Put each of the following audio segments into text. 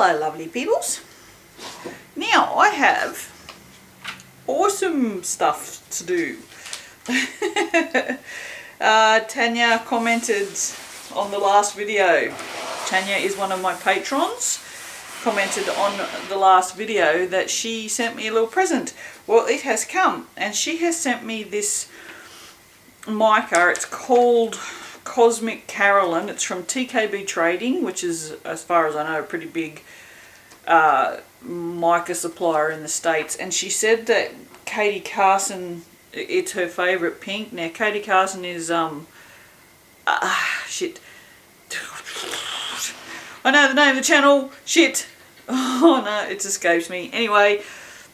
Hello lovely peoples. Now I have awesome stuff to do. Tanya commented on the last video. Tanya is one of my patrons. Commented on the last video that she sent me a little present. Well, it has come, and she has sent me this mica. It's called Cosmic Carolyn. It's from TKB Trading, which is, as far as I know, a pretty big mica supplier in the States. And she said that Katie Carson, it's her favourite pink. Now, Katie Carson is, shit. I know the name of the channel. Shit. Oh no, it escapes me. Anyway,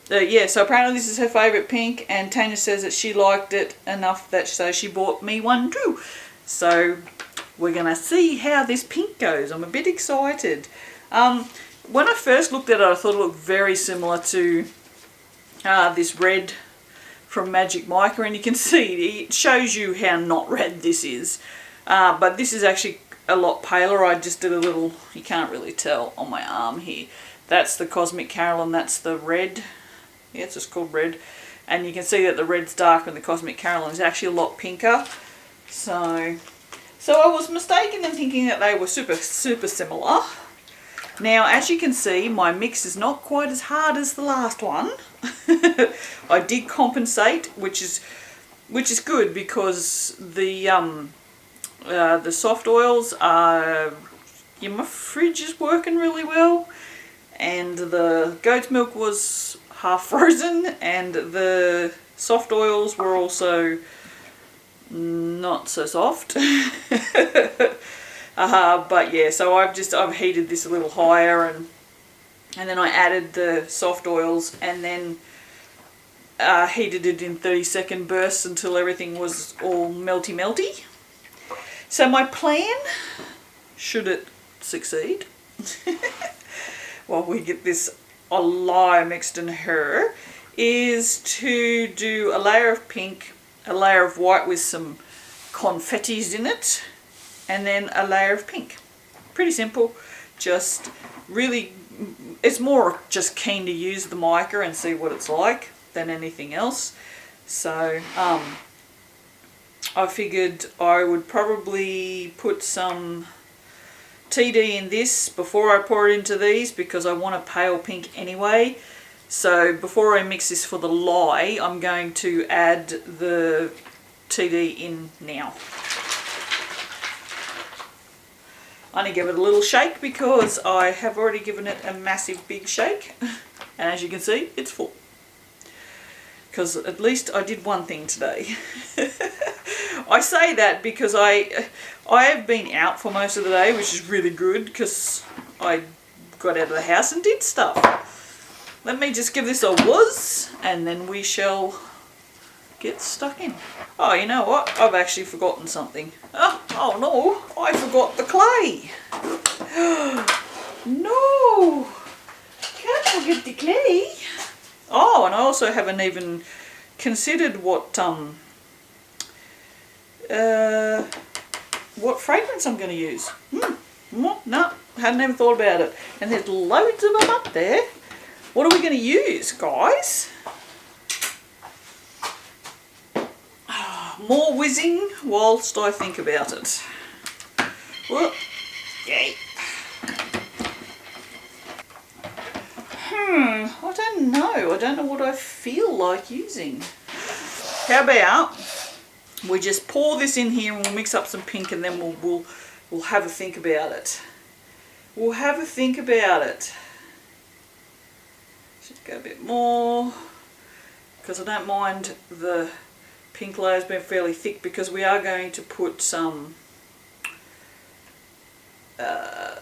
yeah, so apparently this is her favourite pink, and Tanya says that she liked it enough that so she bought me one too. So we're going to see how this pink goes. I'm a bit excited. When I first looked at it, I thought it looked very similar to this red from Magic Mica, and you can see it shows you how not red this is. But this is actually a lot paler. I just did a little, you can't really tell on my arm here. That's the Cosmic Carolyn, that's the red. Yeah, it's just called red. And you can see that the red's darker and the Cosmic Carolyn is actually a lot pinker. So I was mistaken in thinking that they were super similar. Now, as you can see, my mix is not quite as hard as the last one. I did compensate, which is good, because the soft oils are, yeah, my fridge is working really well, and the goat's milk was half frozen, and the soft oils were also not so soft. But yeah, so I've heated this a little higher, and then I added the soft oils, and then heated it in 30-second bursts until everything was all melty. So my plan, should it succeed, while we get this lie mixed in her, is to do a layer of pink, a layer of white with some confettis in it, and then a layer of pink. Pretty simple. Just really, it's more just keen to use the mica and see what it's like than anything else. So I figured I would probably put some TD in this before I pour it into these, because I want a pale pink anyway. So before I mix this for the lye, I'm going to add the TD in now. I only give it a little shake because I have already given it a massive big shake, and as you can see, it's full. Because at least I did one thing today. I say that because I have been out for most of the day, which is really good because I got out of the house and did stuff. Let me just give this a whiz, and then we shall get stuck in. Oh, you know what? I've actually forgotten something. Oh no, I forgot the clay. No, can't forget the clay. Oh, and I also haven't even considered what fragrance I'm going to use. No, hadn't even thought about it. And there's loads of them up there. What are we going to use, guys? More whizzing whilst I think about it. Well, yay. I don't know. I don't know what I feel like using. How about we just pour this in here and we'll mix up some pink, and then we'll have a think about it. We'll have a think about it. Should go a bit more, because I don't mind the pink layer's been fairly thick, because we are going to put some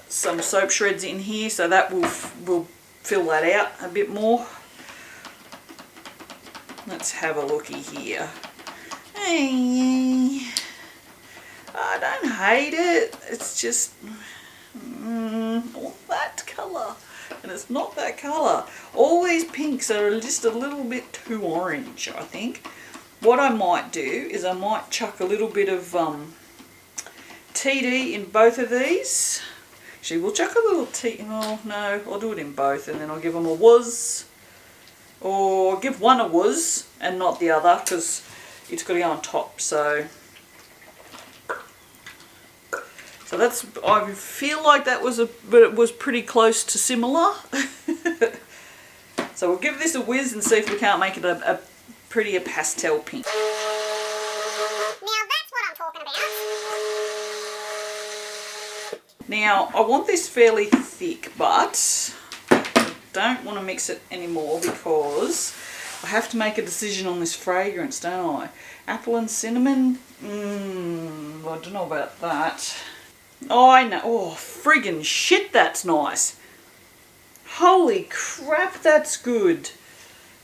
soap shreds in here, so that will fill that out a bit more. Let's have a looky here. I don't hate it. It's just that colour, and it's not that colour. All these pinks are just a little bit too orange, I think. What I might do is I might chuck a little bit of TD in both of these. Actually, we'll chuck a little tea. Oh, no, I'll do it in both, and then I'll give them a whiz. Or give one a whiz and not the other, because it's got to go on top. So that's, I feel like that was but it was pretty close to similar. So we'll give this a whiz and see if we can't make it a prettier pastel pink. Now that's what I'm talking about. Now I want this fairly thick, but I don't want to mix it anymore because I have to make a decision on this fragrance, don't I? Apple and cinnamon? I don't know about that. Oh, I know. Oh, friggin' shit, that's nice. Holy crap, that's good.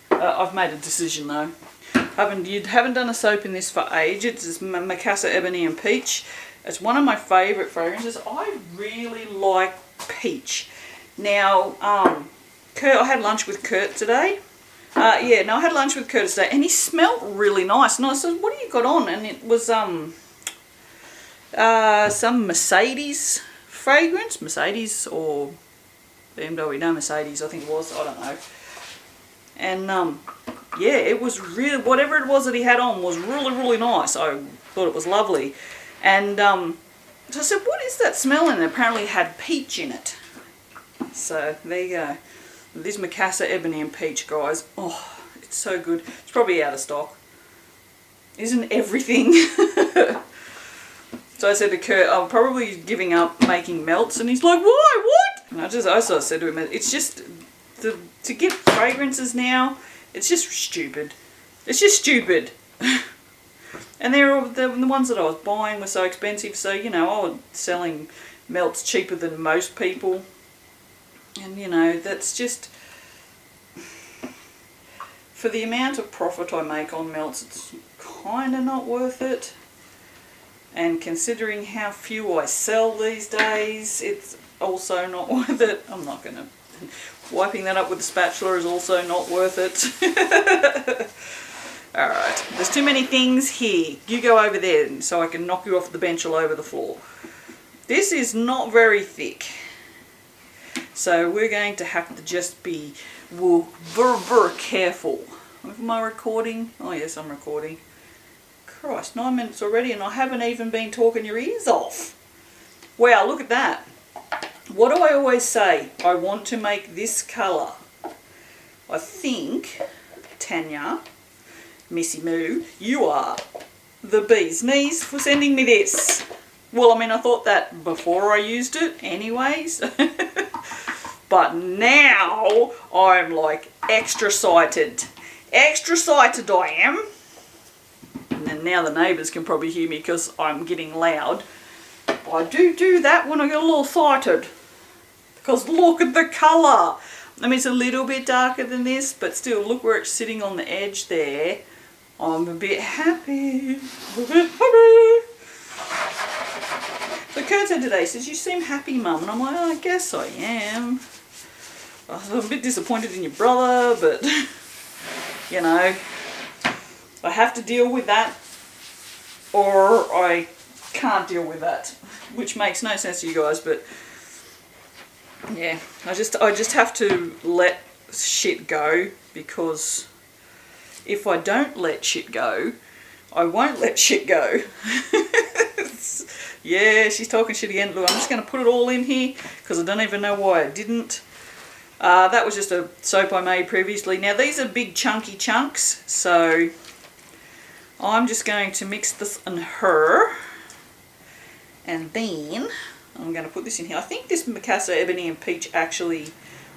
I've made a decision though. You haven't done a soap in this for ages. It's Makassar, Ebony and Peach. It's one of my favourite fragrances. I really like peach. Now, Kurt, I had lunch with Kurt today. I had lunch with Kurt today, and he smelled really nice. And I said, "What have you got on?" And it was some Mercedes fragrance, Mercedes or BMW, no, Mercedes, I think it was. I don't know. And yeah, it was really, whatever it was that he had on was really, really nice. I thought it was lovely. And so I said, "What is that smell?" And apparently it had peach in it. So there you go. This Makassar Ebony and Peach, guys. Oh, it's so good. It's probably out of stock. Isn't everything? So I said to Kurt, "I'm probably giving up making melts." And he's like, "Why? What?" And I sort of said to him, it's just, to get fragrances now, it's just stupid. It's just stupid. And the ones that I was buying were so expensive, so, you know, I was selling melts cheaper than most people. And, you know, that's just, for the amount of profit I make on melts, it's kind of not worth it. And considering how few I sell these days, it's also not worth it. I'm not going to, wiping that up with a spatula is also not worth it. Alright, there's too many things here. You go over there so I can knock you off the bench all over the floor. This is not very thick. So we're going to have to just be very, very careful. Am I recording? Oh yes, I'm recording. Christ, 9 minutes already and I haven't even been talking your ears off. Wow, look at that. What do I always say? I want to make this colour. I think, Tanya, Missy Moo, you are the bee's knees for sending me this. Well, I mean, I thought that before I used it anyways. But now I'm like extra sighted. Extra sighted I am. And then now the neighbours can probably hear me because I'm getting loud. I do that when I get a little sighted. Because look at the colour. I mean, it's a little bit darker than this, but still, look where it's sitting on the edge there. I'm a bit happy. So Kurt said today, he says, "You seem happy, Mum." And I'm like, "Oh, I guess I am. I'm a bit disappointed in your brother, but, you know, I have to deal with that or I can't deal with that." Which makes no sense to you guys, but yeah, I just have to let shit go, because if I don't let shit go, I won't let shit go. Yeah, she's talking shit again. Look, I'm just going to put it all in here because I don't even know why I didn't. That was just a soap I made previously. Now these are big chunky chunks, so I'm just going to mix this in her. And then I'm going to put this in here. I think this Makassar Ebony and Peach actually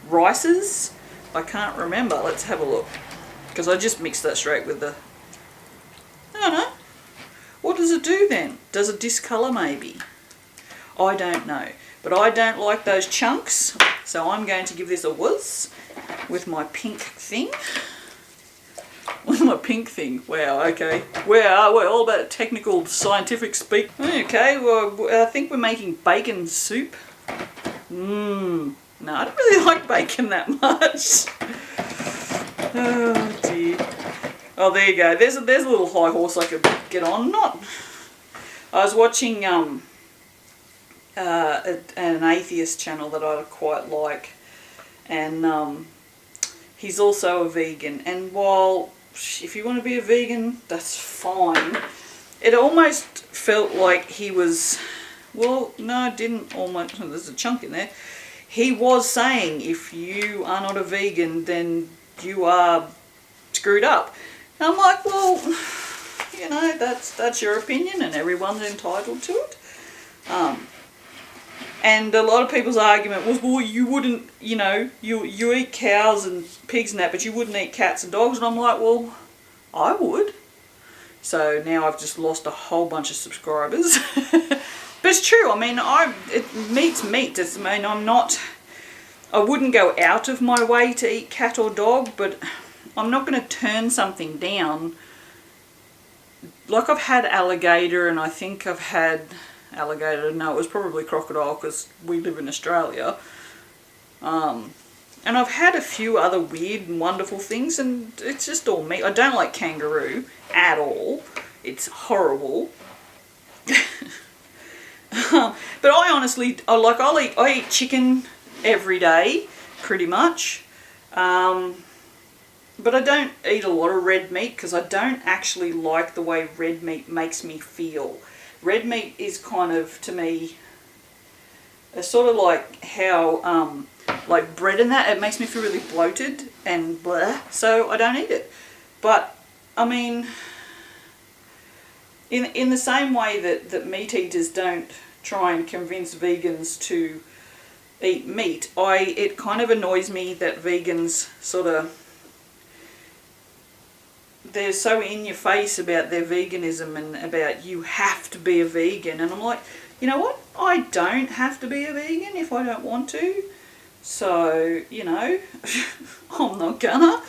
rices. I can't remember. Let's have a look. Because I just mixed that straight with the... I don't know. What does it do then? Does it discolour maybe? I don't know. But I don't like those chunks. So I'm going to give this a whiz with my pink thing. With my pink thing. Wow, okay. We're all about technical scientific speak. Okay, well, I think we're making bacon soup. No, I don't really like bacon that much. Oh dear. Oh, there you go. There's a little high horse I could get on. I was watching an atheist channel that I quite like, and he's also a vegan. And while if you want to be a vegan, that's fine, it almost felt like he was, well, no, it didn't almost, there's a chunk in there. He was saying if you are not a vegan, then you are screwed up. And I'm like, well, you know, that's your opinion and everyone's entitled to it. And a lot of people's argument was, well, you wouldn't, you know, you eat cows and pigs and that, but you wouldn't eat cats and dogs. And I'm like, well, I would. So now I've just lost a whole bunch of subscribers. But it's true. I mean, meat's meat. I mean, I wouldn't go out of my way to eat cat or dog, but I'm not going to turn something down. Like I've had alligator, and I think I've had alligator. No, it was probably crocodile because we live in Australia. And I've had a few other weird and wonderful things, and it's just all meat. I don't like kangaroo at all. It's horrible. But I honestly, I eat chicken every day, pretty much. But I don't eat a lot of red meat because I don't actually like the way red meat makes me feel. Red meat is kind of, to me, it's sort of like how, like bread and that, it makes me feel really bloated and blah, so I don't eat it. But, I mean, in the same way that meat eaters don't try and convince vegans to eat meat, it kind of annoys me that vegans sort of, they're so in your face about their veganism and about you have to be a vegan. And I'm like, you know what? I don't have to be a vegan if I don't want to. So, you know, I'm not gonna.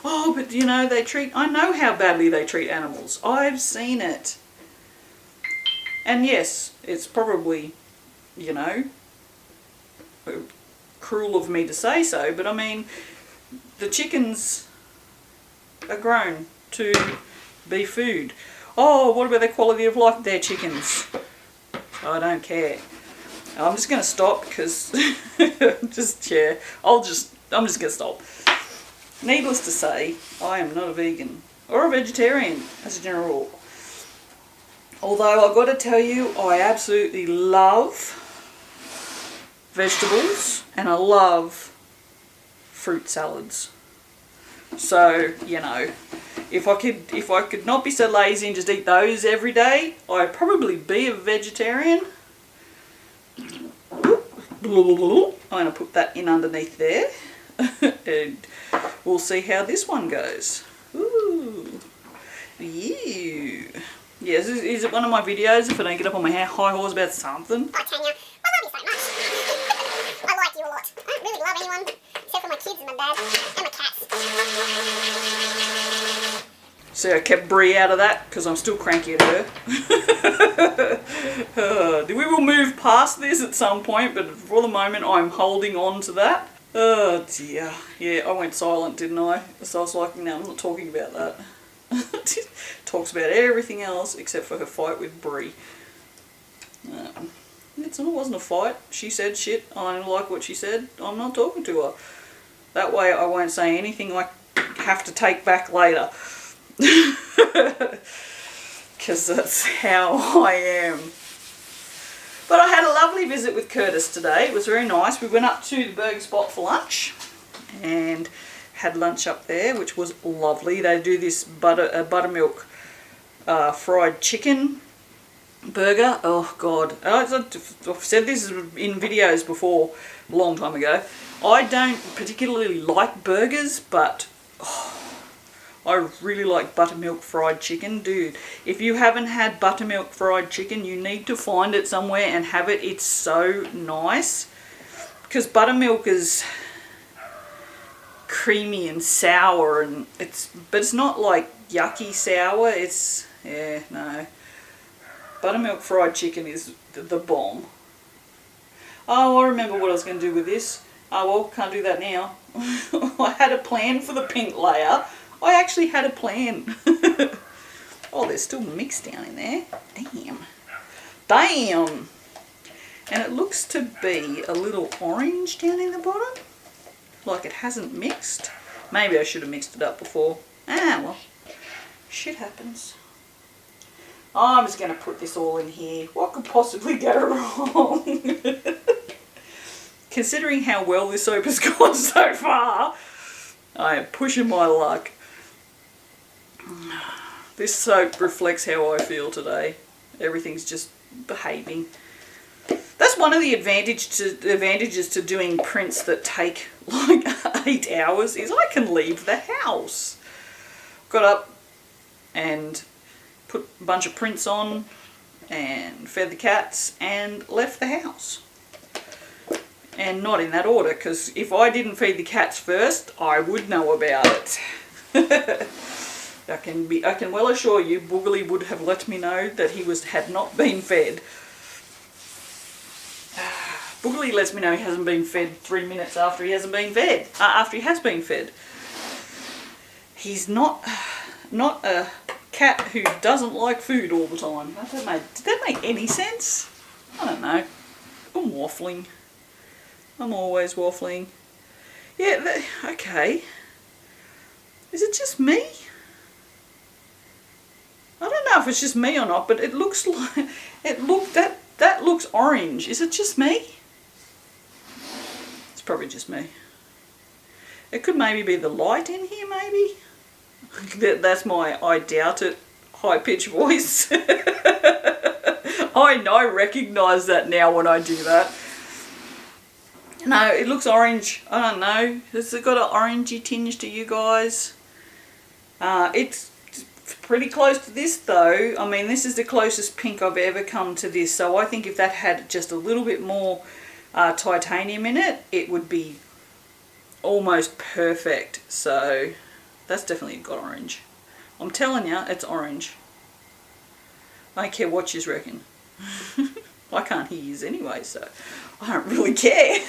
Oh, but you know, I know how badly they treat animals. I've seen it. And yes, it's probably, you know, cruel of me to say so, but I mean, the chickens are grown to be food. Oh, what about their quality of life? They're chickens. I don't care. I'm just going to stop because I'm just going to stop. Needless to say, I am not a vegan or a vegetarian as a general rule. Although I've got to tell you, I absolutely love vegetables and I love fruit salads. So, you know, if I could not be so lazy and just eat those every day, I'd probably be a vegetarian. I'm going to put that in underneath there. And we'll see how this one goes. Ooh. Ew. Yeah, is it one of my videos if I don't get up on my high horse about something? Oh, Tanya, I love you so much. I like you a lot. I don't really love anyone except for my kids and my dad and my cats. See, I kept Brie out of that because I'm still cranky at her. We will move past this at some point, but for the moment I'm holding on to that. Oh dear. Yeah, I went silent, didn't I? So I was like, no, I'm not talking about that. Talks about everything else except for her fight with Brie. It wasn't a fight. She said shit. I don't like what she said. I'm not talking to her. That way I won't say anything I have to take back later. Because that's how I am. But I had a lovely visit with Curtis today. It was very nice. We went up to the burger spot for lunch and had lunch up there, which was lovely. They do this buttermilk fried chicken burger. Oh God, I've said this in videos before a long time ago. I don't particularly like burgers, but I really like buttermilk fried chicken. Dude, if you haven't had buttermilk fried chicken, you need to find it somewhere and have it. It's so nice because buttermilk is creamy and sour, and but it's not like yucky sour. It's, yeah, no. Buttermilk fried chicken is the bomb. Oh, I remember what I was going to do with this. Oh well, can't do that now. I had a plan for the pink layer. I actually had a plan. Oh, there's still mix down in there. Damn. And it looks to be a little orange down in the bottom. Like it hasn't mixed. Maybe I should have mixed it up before. Ah, well, shit happens. I'm just going to put this all in here. What could possibly go wrong? Considering how well this soap has gone so far, I am pushing my luck. This soap reflects how I feel today. Everything's just behaving. That's one of the advantages to doing prints that take like 8 hours is I can leave the house. Got up and put a bunch of prints on and fed the cats and left the house. And not in that order, because if I didn't feed the cats first, I would know about it. I can well assure you, Boogly would have let me know that he had not been fed. Boogly lets me know he hasn't been fed 3 minutes after he hasn't been fed. After he has been fed. He's not a cat who doesn't like food all the time. Did that make any sense? I don't know. I'm waffling. I'm always waffling. Yeah, okay. Is it just me? I don't know if it's just me or not, but it looks like that looks orange. Is it just me? It's probably just me. It could maybe be the light in here, maybe. That's my I doubt it high-pitched voice. I recognise that now when I do that. No, it looks orange. I don't know. Has it got an orangey tinge to you guys? It's pretty close to this though. I mean, this is the closest pink I've ever come to this. So I think if that had just a little bit more titanium in it, it would be almost perfect. So that's definitely got orange. I'm telling you, it's orange. I don't care what you reckon. I can't hear yous anyway, so I don't really care.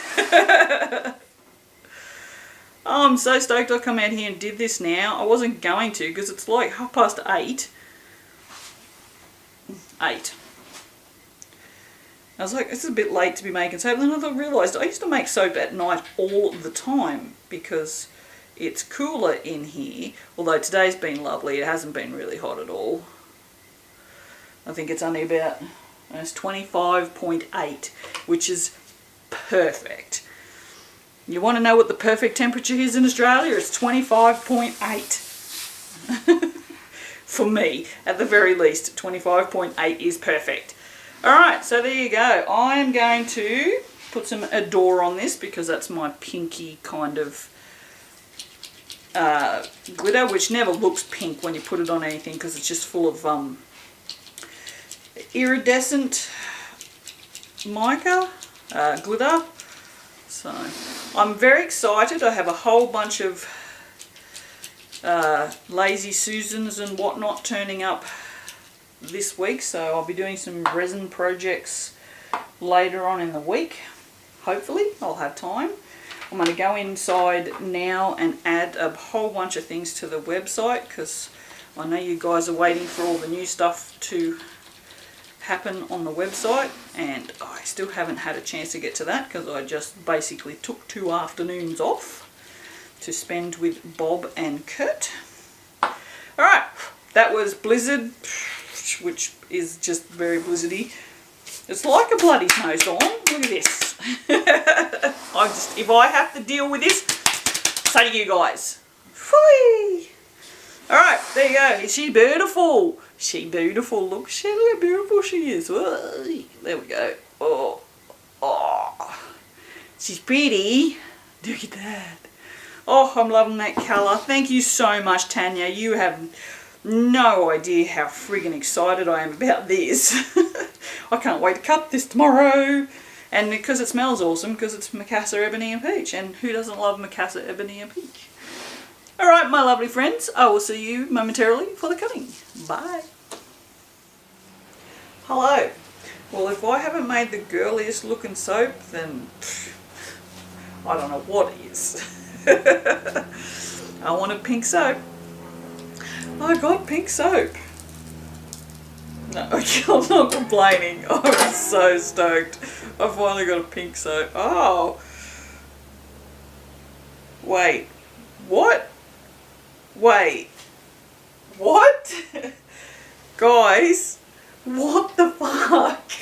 Oh, I'm so stoked I come out here and did this now. I wasn't going to because it's like 8:30. 8. I was like, this is a bit late to be making soap. And then I realised I used to make soap at night all the time because it's cooler in here. Although today's been lovely. It hasn't been really hot at all. I think it's only about... It's 25.8, which is perfect. You want to know what the perfect temperature is in Australia? It's 25.8. For me, at the very least, 25.8 is perfect. Alright, so there you go. I'm going to put some Adore on this because that's my pinky kind of glitter, which never looks pink when you put it on anything because it's just full of iridescent mica glitter. So I'm very excited. I have a whole bunch of Lazy Susans and whatnot turning up this week, so I'll be doing some resin projects later on in the week. Hopefully I'll have time. I'm going to go inside now and add a whole bunch of things to the website because I know you guys are waiting for all the new stuff to happen on the website, and I still haven't had a chance to get to that because I just basically took 2 afternoons off to spend with Bob and Kurt. Alright, that was Blizzard, which is just very blizzardy. It's like a bloody snowstorm. Look at this. If I have to deal with this, so do you guys. Whee! Alright, there you go. Is she beautiful? She beautiful. Look how beautiful she is. Whoa. There we go. Oh. She's pretty. Look at that. Oh, I'm loving that colour. Thank you so much, Tanya. You have no idea how friggin' excited I am about this. I can't wait to cut this tomorrow. And because it smells awesome, because it's Makassar, Ebony and Peach. And who doesn't love Makassar, Ebony and Peach? Alright, my lovely friends, I will see you momentarily for the cutting. Bye. Hello. Well, if I haven't made the girliest looking soap, then I don't know what is. I wanted pink soap. I got pink soap. No, I'm not complaining. I'm so stoked. I finally got a pink soap. Oh. Wait. What? Wait. What? Guys, what the fuck?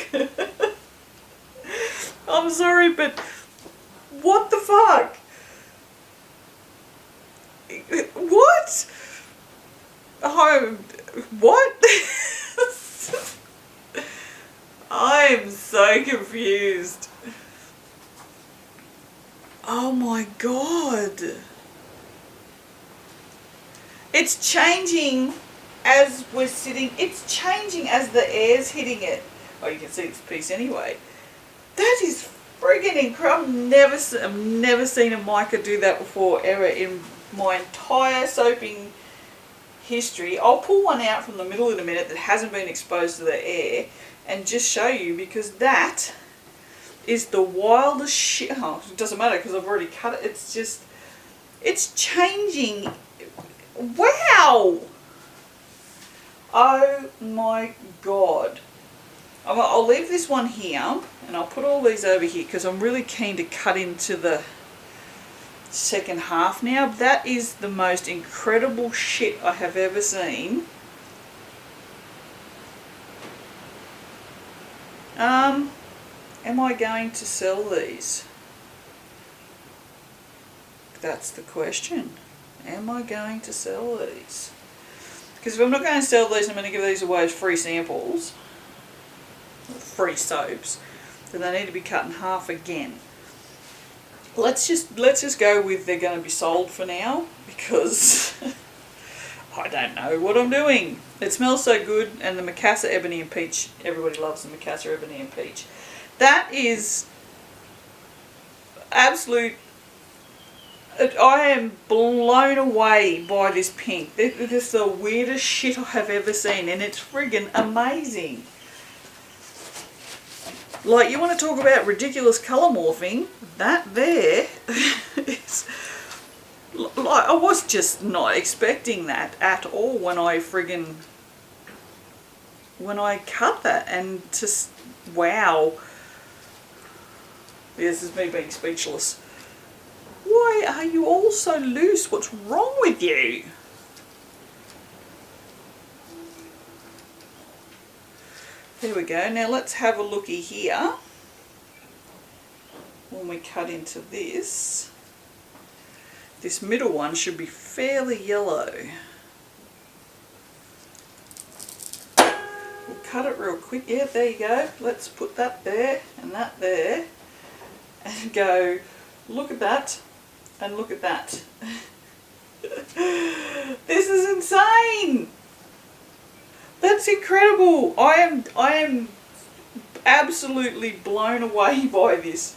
I'm sorry, but what the fuck? What? What? I'm so confused. Oh my god. It's changing as we're sitting. It's changing as the air's hitting it. Oh, you can see this piece anyway. That is friggin' incredible. I've never seen a mica do that before ever in my entire soaping history. I'll pull one out from the middle in a minute that hasn't been exposed to the air and just show you, because that is the wildest shit. Oh, it doesn't matter because I've already cut it. It's just, it's changing. Wow. Oh my god. I'll leave this one here and I'll put all these over here because I'm really keen to cut into the second half now. That is the most incredible shit I have ever seen. Am I going to sell these? That's the question. Am I going to sell these? Because if I'm not going to sell these, I'm going to give these away as free samples, free soaps, then they need to be cut in half again. Let's just go with they're going to be sold for now, because I don't know what I'm doing. It smells so good, and the Makassar Ebony and Peach, everybody loves the Makassar Ebony and Peach. That is absolute. I am blown away by this pink. It is the weirdest shit I have ever seen, and it's friggin' amazing. Like, you want to talk about ridiculous colour morphing? That there is... Like, I was just not expecting that at all when I cut that, and just, wow. This is me being speechless. Why are you all so loose? What's wrong with you? There we go. Now let's have a looky here. When we cut into this, this middle one should be fairly yellow. We'll cut it real quick. Yeah, there you go. Let's put that there and that there and go, look at that and look at that. This is insane. That's incredible. I am absolutely blown away by this.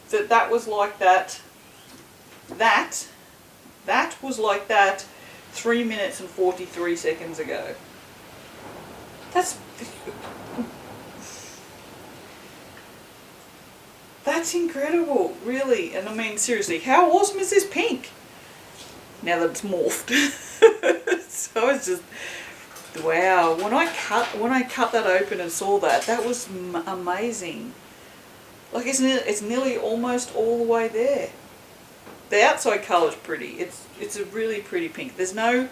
That was like that. That was like that 3 minutes and 43 seconds ago. That's incredible, really. And I mean, seriously, how awesome is this pink? Now that it's morphed. So it's just, wow. When I cut that open and saw that, that was amazing. Like, it's nearly almost all the way there. The outside colour's pretty. It's a really pretty pink. There's no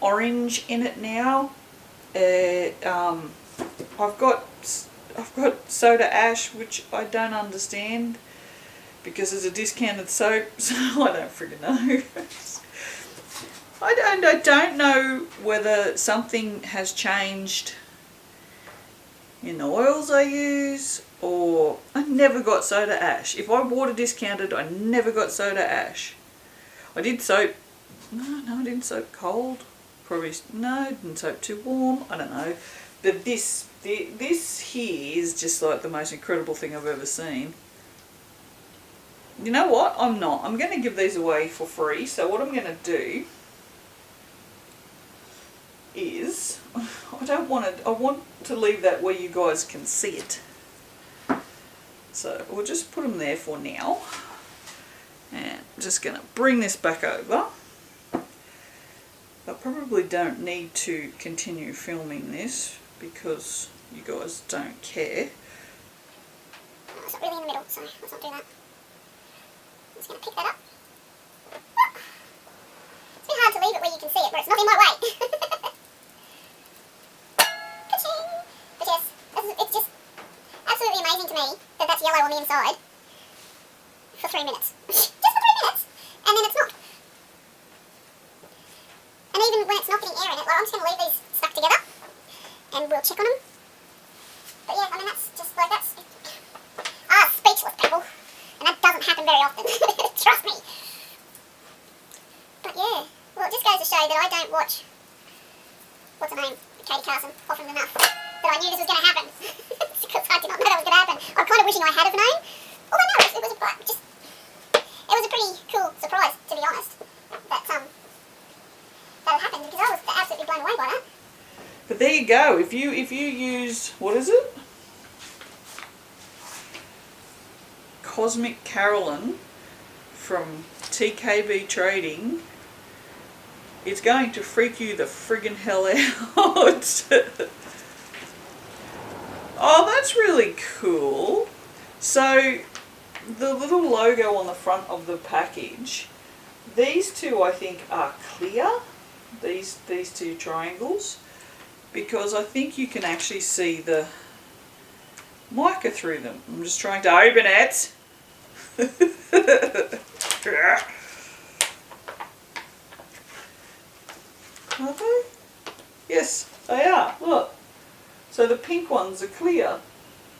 orange in it now. I've got soda ash, which I don't understand because it's a discounted soap, so I don't friggin' know. I don't know whether something has changed in the oils I use, or I never got soda ash. If I bought a discounted, I never got soda ash. I did soap. No, I didn't soap cold. Probably no, didn't soap too warm. I don't know. But this here is just like the most incredible thing I've ever seen. You know what? I'm going to give these away for free. So what I'm going to do is, I want to leave that where you guys can see it. So we'll just put them there for now. And I'm just going to bring this back over. I probably don't need to continue filming this because you guys don't care. Oh, it's not really in the middle, so let's not do that. I'm just going to pick that up. It's a bit hard to leave it where you can see it, but it's not in my way. Ka-ching! But yes, it's just absolutely amazing to me that that's yellow on the inside for 3 minutes. Just for 3 minutes, and then it's not. And even when it's not getting air in it, like, I'm just going to leave these stuck together, and we'll check on them. But yeah, I mean, that's just like, that's... speechless, people. And that doesn't happen very often. Trust me. But yeah, well, it just goes to show that I don't watch, what's her name, Katie Carson, often enough, that I knew this was going to happen. Because I did not know that was going to happen. I'm kind of wishing I had have known. Although no, it was a pretty cool surprise, to be honest, that that happened, because I was absolutely blown away by that. But there you go. If you use, what is it? Cosmic Carolyn from TKB Trading, it's going to freak you the friggin' hell out. Oh, that's really cool. So the little logo on the front of the package, these two I think are clear, these two triangles, because I think you can actually see the mica through them. I'm just trying to open it. Are they? Yes, they are. Look. So the pink ones are clear.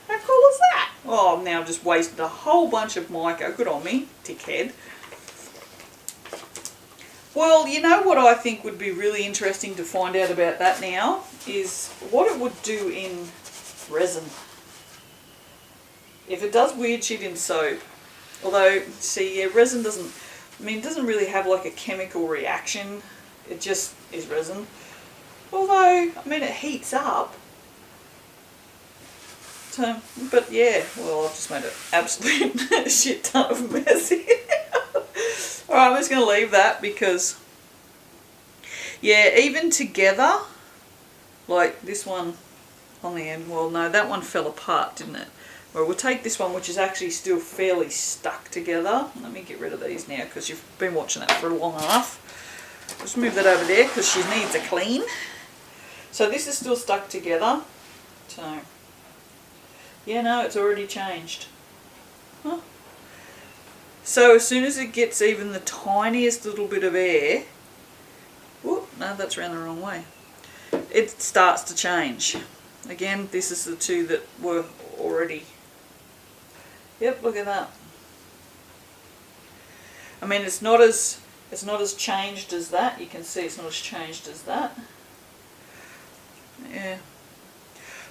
How cool is that? Oh, I've now just wasted a whole bunch of mica. Good on me, dickhead. Well, you know what I think would be really interesting to find out about that now is what it would do in resin. If it does weird shit in soap, although, see, yeah, resin doesn't, I mean, it doesn't really have like a chemical reaction. It just is resin. Although, I mean, it heats up. So, but yeah, well, I've just made an absolute shit ton of mess here. Alright, I'm just going to leave that because, yeah, even together, like this one on the end, well, no, that one fell apart, didn't it? Well, we'll take this one, which is actually still fairly stuck together. Let me get rid of these now because you've been watching that for long enough. Just move that over there because she needs a clean. So this is still stuck together. So, yeah, no, it's already changed. Huh. So as soon as it gets even the tiniest little bit of air, whoop, no, that's around the wrong way. It starts to change. Again, this is the two that were already. Yep, look at that. I mean, it's not as changed as that. You can see it's not as changed as that. Yeah.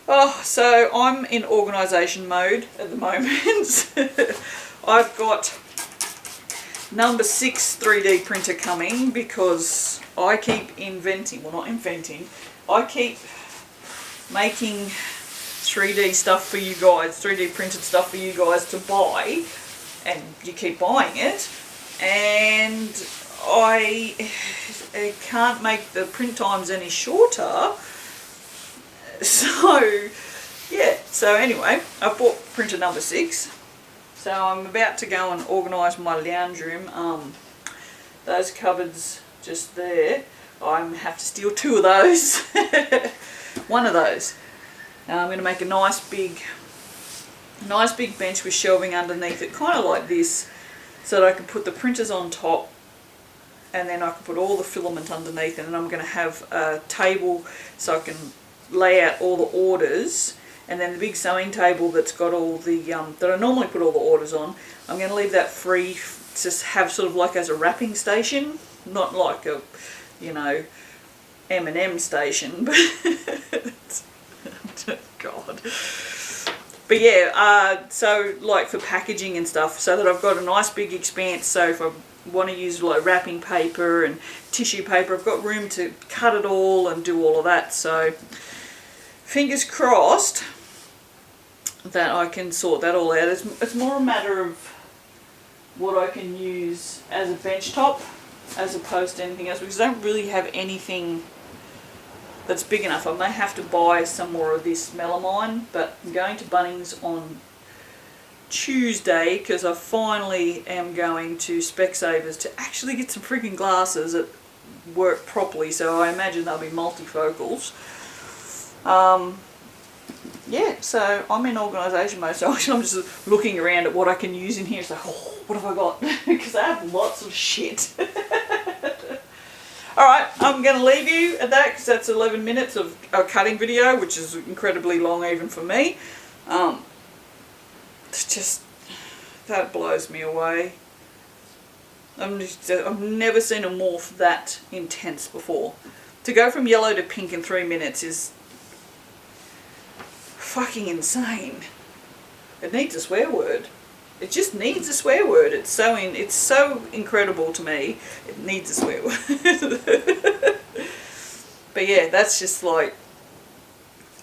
Oh, so I'm in organisation mode at the moment. I've got number 6 3D printer coming because I keep inventing, well not inventing, I keep making 3D stuff for you guys, 3D printed stuff for you guys to buy, and you keep buying it, and I can't make the print times any shorter. So, yeah, so anyway, I've bought printer number 6. So I'm about to go and organise my lounge room. Those cupboards just there, I have to steal 2 of those. One of those. Now I'm going to make a nice big bench with shelving underneath it, kind of like this, so that I can put the printers on top, and then I can put all the filament underneath, and then I'm going to have a table so I can lay out all the orders, and then the big sewing table that's got all the that I normally put all the orders on, I'm going to leave that free to have sort of like as a wrapping station, not like a, you know, M&M station, but God. But yeah, so like for packaging and stuff, so that I've got a nice big expanse, so if I want to use like wrapping paper and tissue paper, I've got room to cut it all and do all of that. So fingers crossed that I can sort that all out. It's more a matter of what I can use as a bench top as opposed to anything else, because I don't really have anything that's big enough. I may have to buy some more of this melamine, but I'm going to Bunnings on Tuesday because I finally am going to Specsavers to actually get some freaking glasses that work properly, so I imagine they'll be multifocals. Yeah, so I'm in organisation mode, so I'm just looking around at what I can use in here. It's like, oh, what have I got? Because I have lots of shit. Alright, I'm going to leave you at that because that's 11 minutes of a cutting video, which is incredibly long even for me. It's just, that blows me away. I've never seen a morph that intense before. To go from yellow to pink in 3 minutes is fucking insane. It needs a swear word. It just needs a swear word. It's so incredible to me. It needs a swear word. But yeah, that's just like,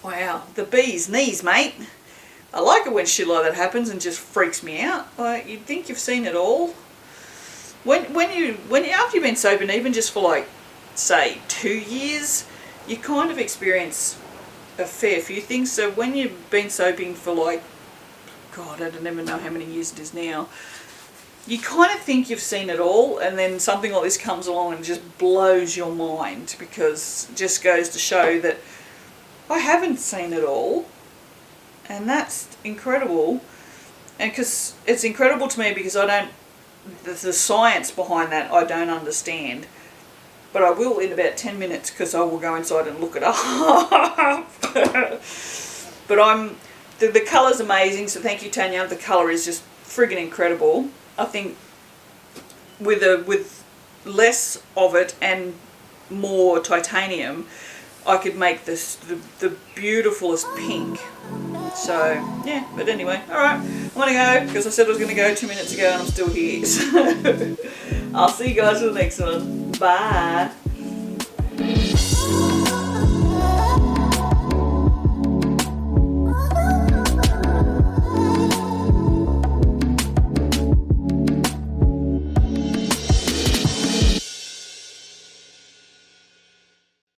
wow, the bee's knees, mate. I like it when shit like that happens and just freaks me out. Like, you'd think you've seen it all. When after you've been soaping, even just for like, say, 2 years, you kind of experience a fair few things. So when you've been soaping for like, God, I don't even know how many years it is now, you kind of think you've seen it all, and then something like this comes along and just blows your mind, because it just goes to show that I haven't seen it all, and that's incredible. And because it's incredible to me because I don't, the science behind that I don't understand, but I will in about 10 minutes because I will go inside and look it up. But the colour's amazing, so thank you, Tanya. The colour is just friggin' incredible. I think with less of it and more titanium, I could make this the beautifulest pink. So yeah, but anyway, alright, I'm gonna go because I said I was gonna go 2 minutes ago and I'm still here. So I'll see you guys for the next one. Bye.